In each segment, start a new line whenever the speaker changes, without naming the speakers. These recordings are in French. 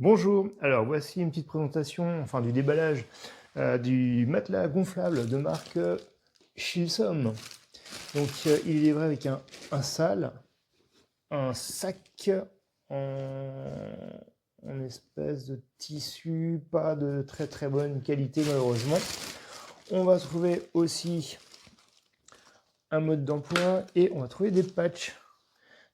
Bonjour, alors voici une petite présentation, enfin du déballage du matelas gonflable de marque Shilsom. Donc il est livré avec un sale, un sac en espèce de tissu, pas de très très bonne qualité malheureusement. On va trouver aussi un mode d'emploi et on va trouver des patchs,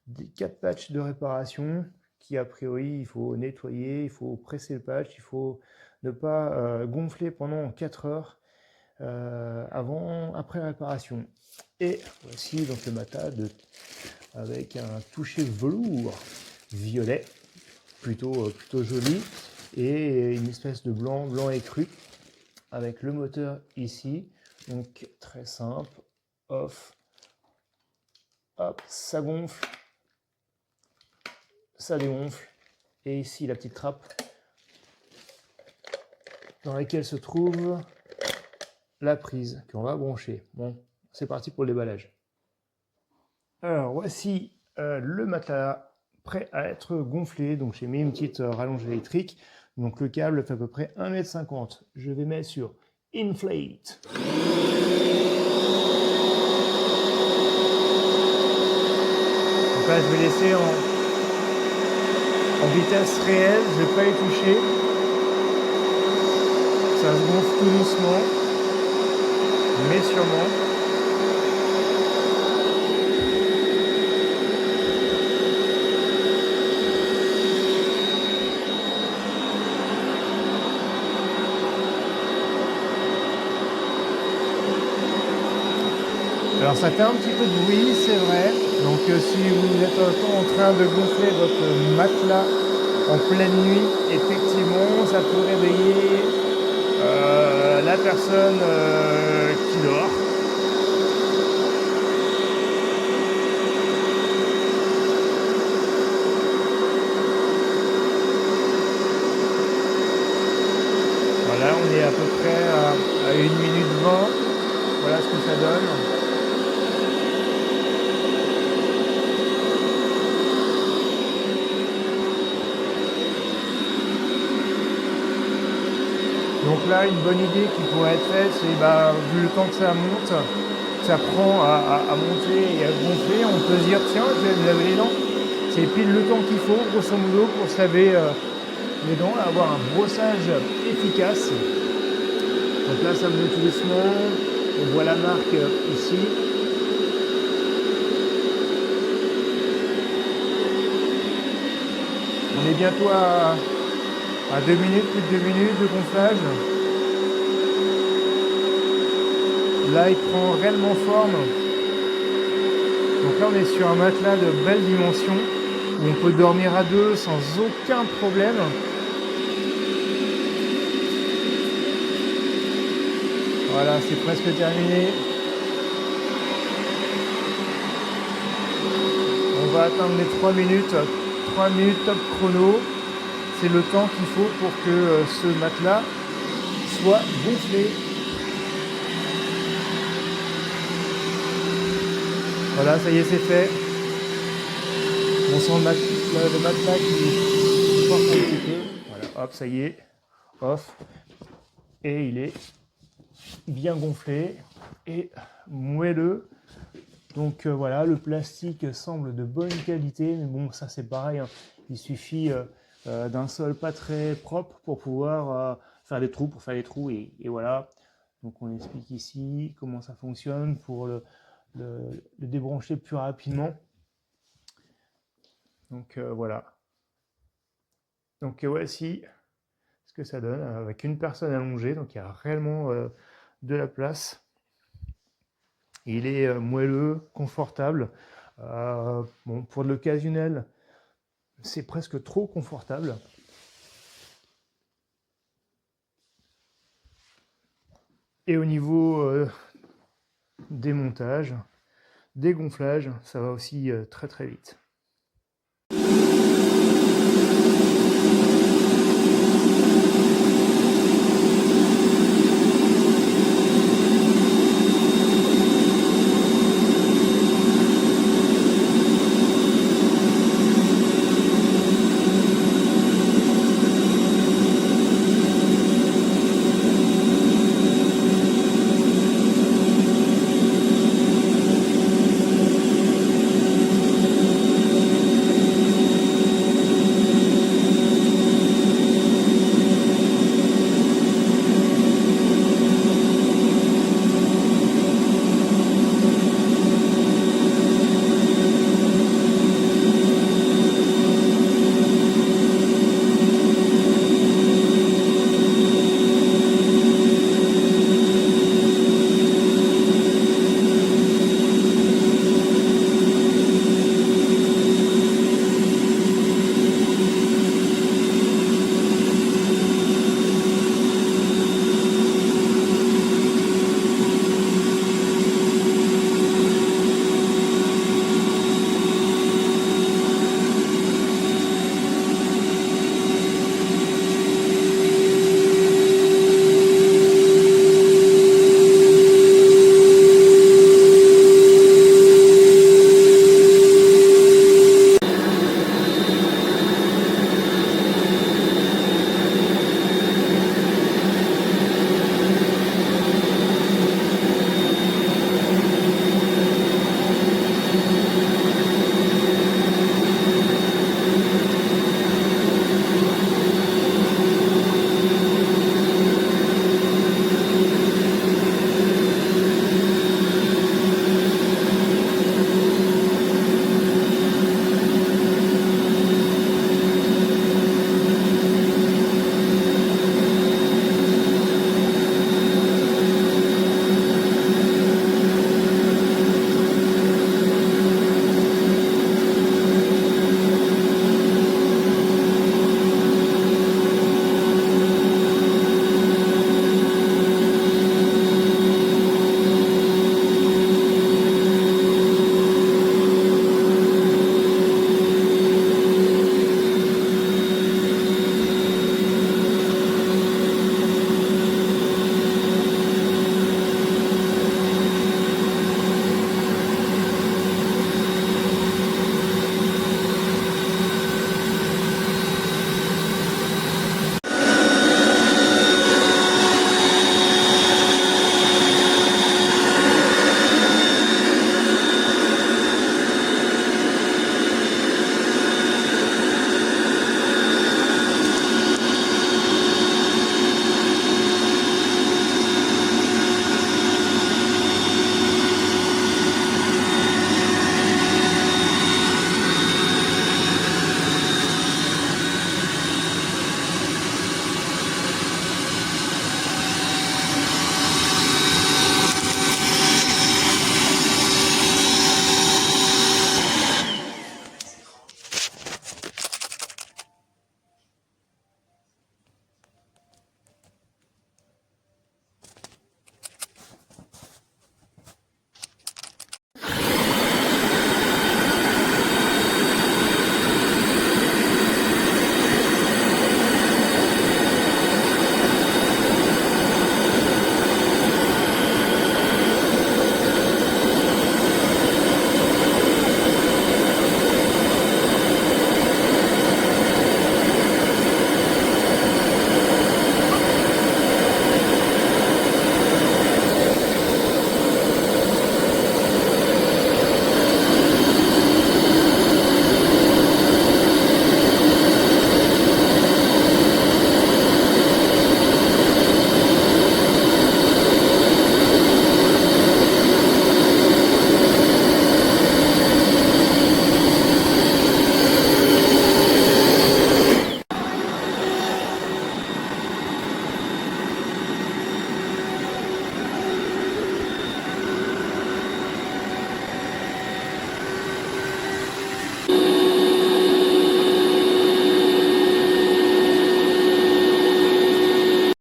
des 4 patchs de réparation qui a priori il faut nettoyer, il faut presser le patch, il faut ne pas gonfler pendant 4 heures après la réparation. Et voici donc le matelas avec un toucher velours violet, plutôt joli, et une espèce de blanc écru avec le moteur ici, donc très simple, off, hop, ça gonfle, ça dégonfle, et ici la petite trappe dans laquelle se trouve la prise qu'on va brancher. Bon, c'est parti pour le déballage. Alors voici le matelas prêt à être gonflé. Donc j'ai mis une petite rallonge électrique. Donc le câble fait à peu près 1,50 m. Je vais mettre sur Inflate. Donc là je vais laisser en vitesse réelle, je ne vais pas les toucher. Ça se gonfle tout doucement, mais sûrement. Alors ça fait un petit peu de bruit, c'est vrai. Donc si vous êtes en train de gonfler votre matelas en pleine nuit, effectivement, ça peut réveiller la personne qui dort. Voilà, on est à peu près à 1 minute 20. Voilà ce que ça donne. Donc là, une bonne idée qui pourrait être faite, c'est vu le temps que ça monte, ça prend à monter et à gonfler, on peut se dire tiens, je vais me laver les dents. C'est pile le temps qu'il faut, grosso modo, pour se laver les dents, avoir un brossage efficace. Donc là, ça monte tout doucement. On voit la marque ici. On est bientôt à 2 minutes, plus de 2 minutes de gonflage. Là, il prend réellement forme. Donc là, on est sur un matelas de belle dimension où on peut dormir à deux sans aucun problème. Voilà, c'est presque terminé. On va atteindre les 3 minutes. 3 minutes top chrono. C'est le temps qu'il faut pour que ce matelas soit gonflé. Voilà, ça y est, c'est fait. On sent le matelas qui porte un petit peu. Voilà, hop, ça y est, off. Et il est bien gonflé et moelleux. Donc voilà, le plastique semble de bonne qualité, mais bon, ça c'est pareil, hein. Il suffit d'un sol pas très propre pour pouvoir faire des trous, et voilà. Donc on explique ici comment ça fonctionne pour le débrancher plus rapidement. Donc voilà. Donc voici ce que ça donne avec une personne allongée, donc il y a réellement de la place. Il est moelleux, confortable. Bon, pour de l'occasionnel, c'est presque trop confortable. Et au niveau démontage, dégonflage, ça va aussi très très vite.